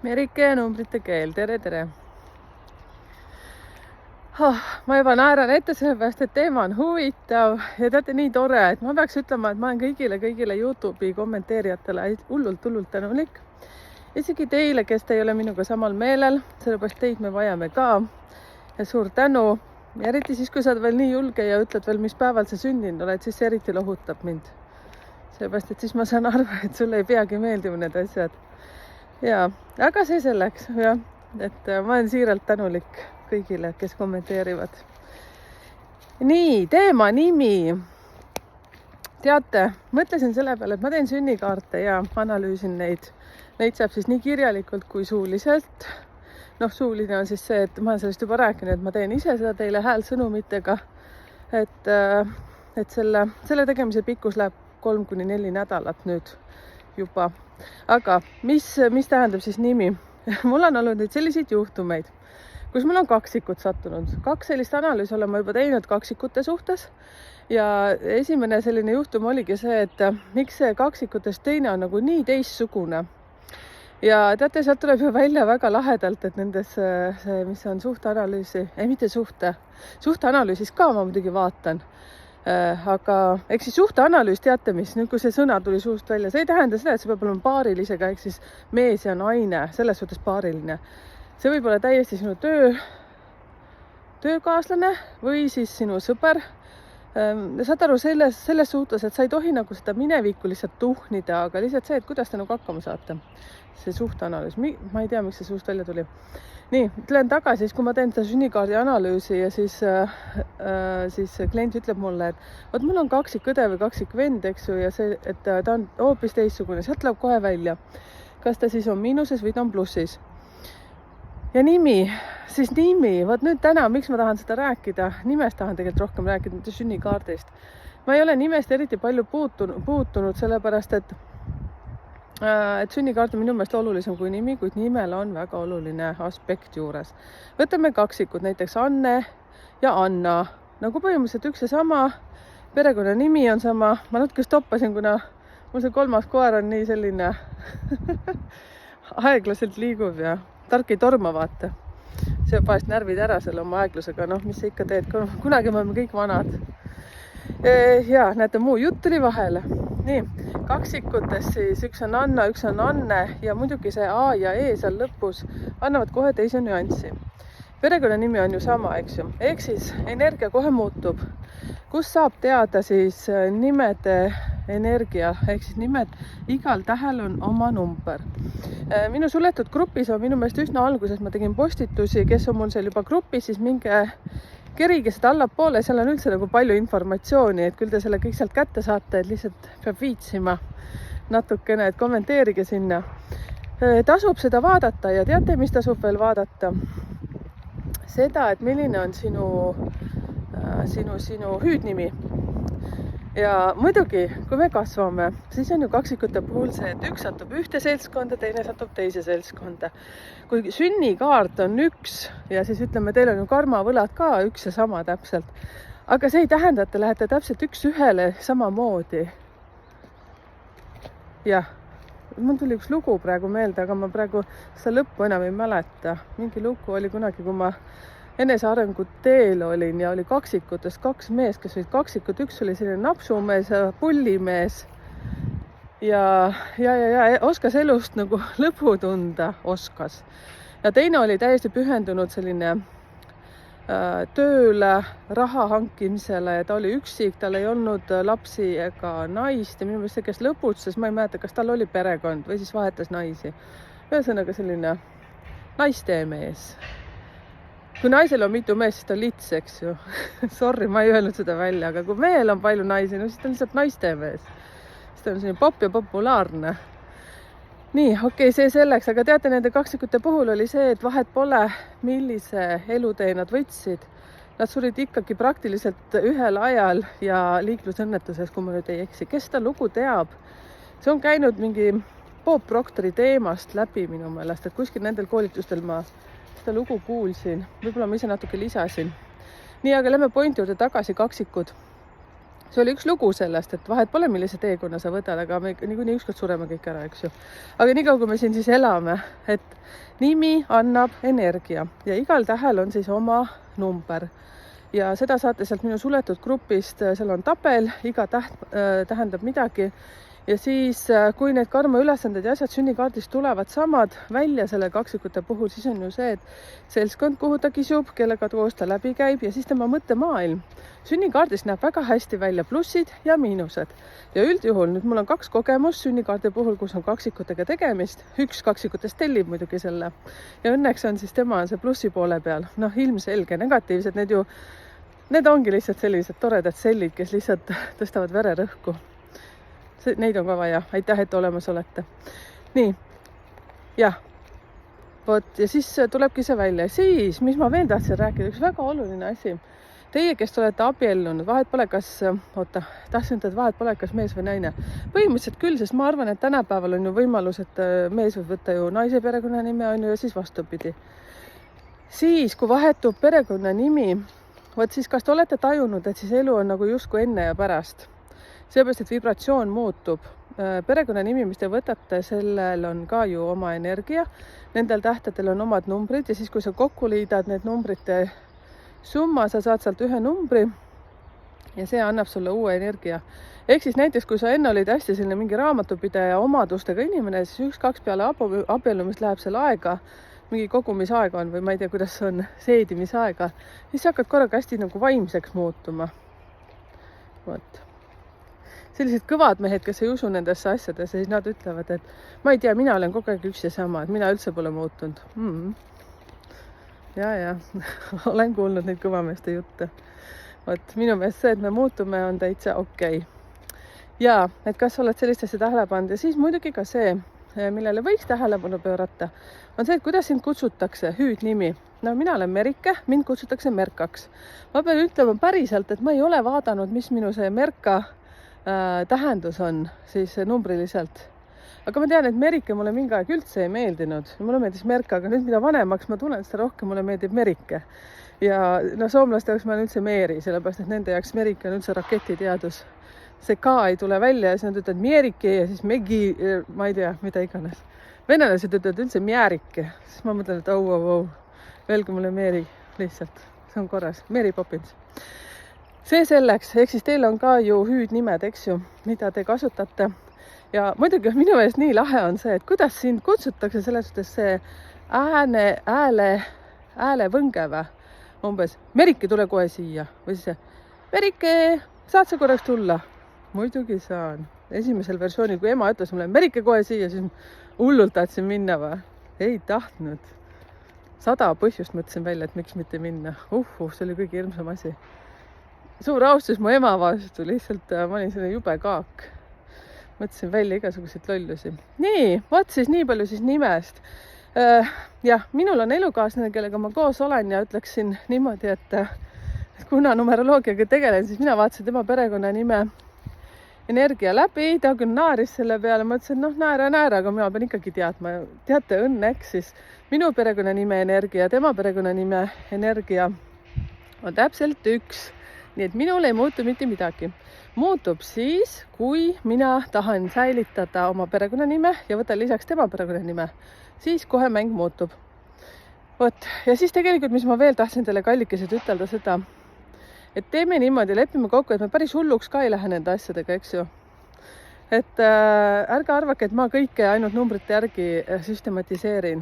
Merike ja numbrite keel, tere! Ma juba naeran ette sellepärast, et teema on huvitav ja teate nii tore, et ma peaks ütlema, et ma olen kõigile YouTube'i kommenteerijatele hullult tänulik. Isegi teile, kes te ei ole minuga samal meelel, sellepärast teid me vajame ka. Ja suur tänu. Ja eriti siis, kui sa oled veel nii julge ja ütled veel, mis päeval sa sündinud oled, siis see eriti lohutab mind. Sellepärast, et siis ma saan aru, et sulle ei peagi meeldima need asjad. Ja, aga see selleks, jah, et ma olen siiralt tänulik kõigile, kes kommenteerivad. Nii, teema nimi. Teate, mõtlesin selle peale, et ma teen sünnikaarte ja analüüsin neid. Neid saab siis nii kirjalikult kui suuliselt. Suuline on siis see, et ma olen sellest juba rääkinud, et ma teen ise seda teile häälsõnumitega. Et selle tegemise pikkus läheb 3-4 nädalat nüüd juba. Aga mis tähendab siis nimi? Mul on olnud nüüd selliseid juhtumeid, kus mul on kaksikud sattunud. 2 sellist analüüsi olen ma juba teinud kaksikute suhtes. Ja esimene selline juhtum oligi see, et miks see kaksikutest teine on nagu nii teistsugune. Ja teate, sealt tuleb ju välja väga lahedalt, et nendes, mis on suhteanalüüsi, mitte suhteanalüüsis ka ma muidugi vaatan. Aga eks siis suhteanalüüs, teate mis, nüüd kui see sõna tuli suust välja, see ei tähenda seda, et see peab olema paarilisega, ehk siis mees ja naine, selles suhtes paariline. See võib olla täiesti sinu töökaaslane või siis sinu sõber. Saad aru selles suhtes, et sa ei tohi nagu seda minevikku lihtsalt tuhnida, aga lihtsalt see, et kuidas te nagu hakkama saate. See suhteanalüüs, ma ei tea, miks see suust välja tuli. Nii, tulen tagasi, kui ma teen seda sünnikaardi analüüsi ja siis klient ütleb mulle, et mul on kaksikõde või kaksikvend, eks ju, ja see, et ta on hoopis teistsugune, sealt läheb kohe välja. Kas ta siis on miinuses või ta on plussis. Ja nimi, vaat nüüd täna, miks ma tahan seda rääkida, nimest tahan tegelikult rohkem rääkida, mitte sünnikaardist. Ma ei ole nimest eriti palju puutunud, sellepärast, et sünnikaart on minu meelest olulisem kui nimi, kuid nimel on väga oluline aspekt juures. Võtame kaksikud, näiteks Anne ja Anna. Nagu põhimõtteliselt üks ja sama, perekonna nimi on sama. Ma natuke stoppasin, kuna mul see 3. koer on nii selline aeglaselt liigub ja tark ei torma, vaata. See vahest närvid ära selle oma aeglusega, mis sa ikka teed, kunagi me oleme kõik vanad. Ja näete, muu jutt tuli vahele. Nii, kaksikutes siis üks on Anna, üks on Anne ja muidugi see A ja E seal lõpus annavad kohe teise nüanssi. Perekonna nimi on ju sama, eks ju. Ehk siis energia kohe muutub. Kus saab teada siis nimede energia, ehk siis nimed, igal tähel on oma number. Minu suletud grupis on minu meelest üsna alguses, ma tegin postitusi, kes on mul seal juba grupis, siis minge kerige seda allapoole, seal on üldse nagu palju informatsiooni, et küll te selle kõik sealt kätte saate, et lihtsalt peab viitsima natukene, et kommenteerige sinna. Tasub seda vaadata ja teate, mis tasub veel vaadata? Seda, et milline on sinu hüüdnimi. Ja muidugi, kui me kasvame, siis on ju kaksikute puhul see, et üks satub ühte seltskonda, teine satub teise seltskonda. Kui sünnikaart on üks ja siis ütleme, teil on ju karmavõlad ka üks ja sama täpselt. Aga see ei tähenda, et te lähete täpselt üks ühele samamoodi. Jah, mul tuli üks lugu praegu meelde, aga ma praegu seda lõppu enam ei mäleta. Mingi lugu oli kunagi, kui ma enesearengu teel olin ja oli kaksikutest 2 mees, kes olid kaksikud. Üks oli selline napsumees ja pullimees ja oskas elust nagu lõpu tunda, oskas. Ja teine oli täiesti pühendunud selline tööle, raha hankimisele ja ta oli üksik, tal ei olnud lapsi ega naist ja minu meelest see, kes lõputses, ma ei mäleta, kas tal oli perekond või siis vahetas naisi. Ühesõnaga selline naisteemees. Kui naisel on mitu meest, siis ta on lits, eks ju. Sorry, ma ei öelnud seda välja, aga kui mehel on palju naisi, siis ta on lihtsalt naistemees. Siis ta on selline pop ja populaarne. Nii, okei, see selleks, aga teate, nende kaksikute puhul oli see, et vahet pole, millise elutee nad võtsid. Nad surid ikkagi praktiliselt ühel ajal ja liiklusõnnetuses, kui ma nüüd ei eksi. Kes seda lugu teab? See on käinud mingi Bob Proctori teemast läbi minu meelest, et kuskil nendel koolitustel ma seda lugu kuulsin. Võib-olla ma ise natuke lisasin. Nii, aga lähme point juurde tagasi, kaksikud. see oli üks lugu sellest, et vahet pole, millise teekonna sa võtad, aga me niikuinii ükskord sureme kõik ära, eks ju. Aga nii kaua, kui me siin siis elame, et nimi annab energia ja igal tähel on siis oma number. Ja seda saate sealt minu suletud grupist, seal on tabel, iga täht tähendab midagi. Ja siis, kui need karma ülesanded ja asjad sünnikaardist tulevad samad välja selle kaksikute puhul, siis on ju see, et seltskond, kuhu ta kisub, kellega koos ta läbi käib ja siis tema mõttemaailm. Sünnikaardist näeb väga hästi välja plussid ja miinused. Ja üldjuhul, nüüd mul on 2 kogemust sünnikaardi puhul, kus on kaksikutega tegemist. Üks kaksikutest tellib muidugi selle. Ja õnneks on siis tema on see plussi poole peal. Noh, ilmselge, negatiivsed, need ongi lihtsalt sellised toredad sellid, kes lihtsalt tõstavad vererõhku. Neid on ka vaja. Aitäh, et olemas olete. Nii. Jah. Vot, ja siis tulebki see välja. Siis, mis ma veel tahtsin rääkida, üks väga oluline asi. Teie, kes olete abiellunud, vahet pole kas, tahtsin ütelda, et vahet pole kas mees või naine. Põhimõtteliselt küll, sest ma arvan, et tänapäeval on ju võimalus, et mees võib võtta ju naise perekonnanime on ju ja siis vastupidi. Siis, kui vahetub perekonnanimi, vot siis kas te olete tajunud, et siis elu on nagu justkui enne ja pärast. Seepärast, et vibratsioon muutub. Perekonnanimi, mis te võtate, sellel on ka ju oma energia. Nendel tähtedel on omad numbrid ja siis, kui sa kokku liidad need numbrite summa, sa saad sealt ühe numbri ja see annab sulle uue energia. Ehk siis näiteks, kui sa enne olid hästi selline mingi raamatupidaja omadustega inimene, siis 1-2 peale abiellumist läheb seal aega, mingi kogumisaega on või ma ei tea, kuidas on seedimisaega, siis hakkad korraga hästi nagu vaimseks muutuma. Vot. Sellised kõvad mehed, kes ei usu nendesse asjadesse, siis nad ütlevad, et ma ei tea, mina olen kogu aeg üks ja sama, et mina üldse pole muutunud. Ja, olen kuulnud neid kõvameeste jutte. Vot, minu meelest see, et me muutume, on täitsa okei. Ja, et kas oled sellist asja tähele pannud ja siis muidugi ka see, millele võiks tähelepanu pöörata, on see, et kuidas sind kutsutakse, hüüdnimi. No mina olen Merike, mind kutsutakse Merkaks. Ma pean ütlema päriselt, et ma ei ole vaadanud, mis minu see Merka tähendus on siis numbriliselt. Aga ma tean, et Merike mulle mingi aeg üldse ei meeldinud. Mulle meeldis Merka, aga nüüd mida vanemaks ma tulen, seda rohkem mulle meeldib Merike. Ja no soomlaste jaoks ma olen üldse Meeri, sellepärast, et nende jaoks Merike on üldse raketiteadus. See K ei tule välja ja siis nad ütlevad Mierike ja siis Megi, ma ei tea, mida iganes. Venelased ütlevad üldse Mjärike. Siis ma mõtlen, et öelge mulle Meeri lihtsalt. See on korras. Mary Poppins. See selleks, ehk siis teil on ka ju hüüdnimed, eks ju, mida te kasutate. Ja muidugi minu meelest nii lahe on see, et kuidas sind kutsutakse selles suhtes see ääle võngeve. Umbes, Merike, tule kohe siia. Või siis see, Merike, saad sa korraks tulla? Muidugi saan. Esimesel versioonil, kui ema ütles mulle, Merike kohe siia, siis hullult tahtsin minna või? Ei tahtnud. 100 põhjust mõtlesin välja, et miks mitte minna. See oli kõige hirmsam asi. Suur austus mu ema vastu, lihtsalt ma olin selline jube kaak. Mõtlesin välja igasuguseid lollusi. Nii, vot siis nii palju siis nimest. Jah, minul on elukaaslane, kellega ma koos olen ja ütleksin niimoodi, et kuna numeroloogiaga tegelen, siis mina vaatasin tema perekonnanime energia läbi, ta küll naaris selle peale, ma ütlesin, naera, aga mina pean ikkagi teadma. Teate, õnneks siis minu perekonnanime energia ja tema perekonnanime energia on täpselt üks. Nii et minul ei muutu mitte midagi. Muutub siis, kui mina tahan säilitada oma perekonnanime ja võtan lisaks tema perekonnanime, siis kohe mäng muutub. Vot, ja siis tegelikult, mis ma veel tahtsin teile kallikesed ütelda seda, et teeme niimoodi, lepime kokku, et me päris hulluks ka ei lähe nende asjadega, eks ju. Et ärge arvake, et ma kõike ainult numbrite järgi süstematiseerin.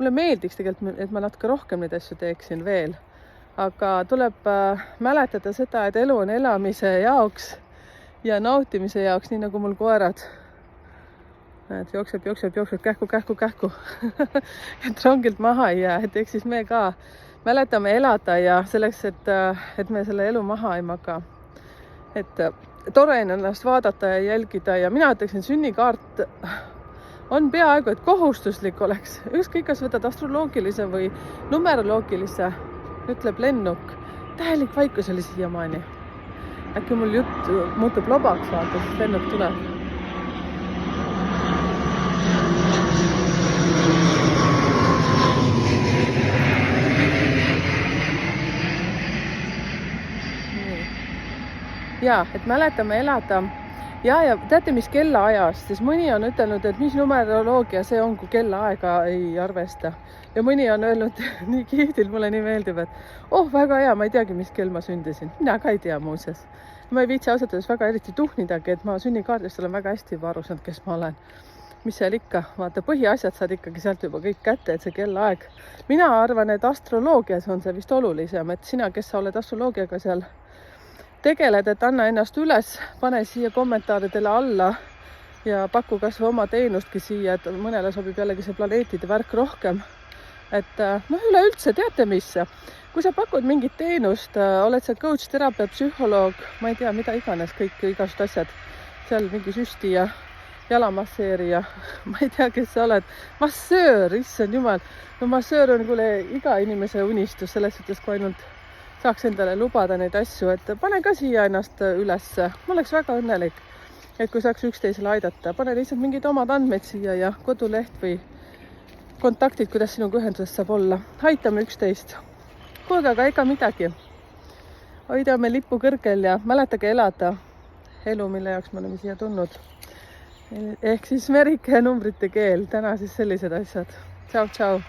Mulle meeldiks tegelikult, et ma natuke rohkem neid asju teeksin veel. Aga tuleb mäletada seda, et elu on elamise jaoks ja nautimise jaoks, nii nagu mul koerad. Et jookseb, kähku. Et rongilt maha ei jää, et eks siis me ka mäletame elada ja selleks, et me selle elu maha ei maga. Et tore on ennast vaadata ja jälgida ja mina ütleksin, sünnikaart on peaaegu, et kohustuslik oleks. Ükskõik, kas võtad astroloogilise või numeroloogilise, ütleb lennuk. Tähelik vaikus oli siiamaani. Äkki mul jutt muutub lobaks, vaata, siis lennuk tuleb. ja, et mäletame elada. Ja teate, mis kellaajast, siis mõni on ütelnud, et mis numeroloogia see on, kui kellaaega ei arvesta. Ja mõni on öelnud nii kihvtil, mulle nii meeldib, et väga hea, ma ei teagi, mis kell ma sündisin. Mina ka ei tea muuseas. Ma ei viitsi ausalt öeldes väga eriti tuhnidagi, et ma sünnikaardist olen väga hästi juba aru saanud, kes ma olen. Mis seal ikka, vaata, põhiasjad saad ikkagi sealt juba kõik kätte, et see kellaaeg. Mina arvan, et astroloogias on see vist olulisem, et sina, kes sa oled astroloogiaga seal tegeled, et anna ennast üles, pane siia kommentaaridele alla ja paku kas või oma teenustki siia, et mõnele sobib jällegi see planeetide värk rohkem. Et üleüldse teate mis, kui sa pakud mingit teenust, oled sa coach, terapeut, psühholoog, ma ei tea, mida iganes, kõik igasugused asjad, seal mingi süsti ja jalamasseerija, ma ei tea, kes sa oled, massöör, issand jumal, no massöör on kuule iga inimese unistus, selles suhtes, kui ainult saaks endale lubada neid asju, et pane ka siia ennast üles. Ma oleks väga õnnelik, et kui saaks üksteisele aidata. Pane lihtsalt mingid omad andmeid siia ja koduleht või kontaktid, kuidas sinuga ühenduses saab olla. Aitame üksteist. Kuulge, aga ega midagi. Hoidame lippu kõrgel ja mäletage elada elu, mille jaoks me oleme siia tulnud. Ehk siis merike ja numbrite keel. Täna siis sellised asjad. Tšau, tšau.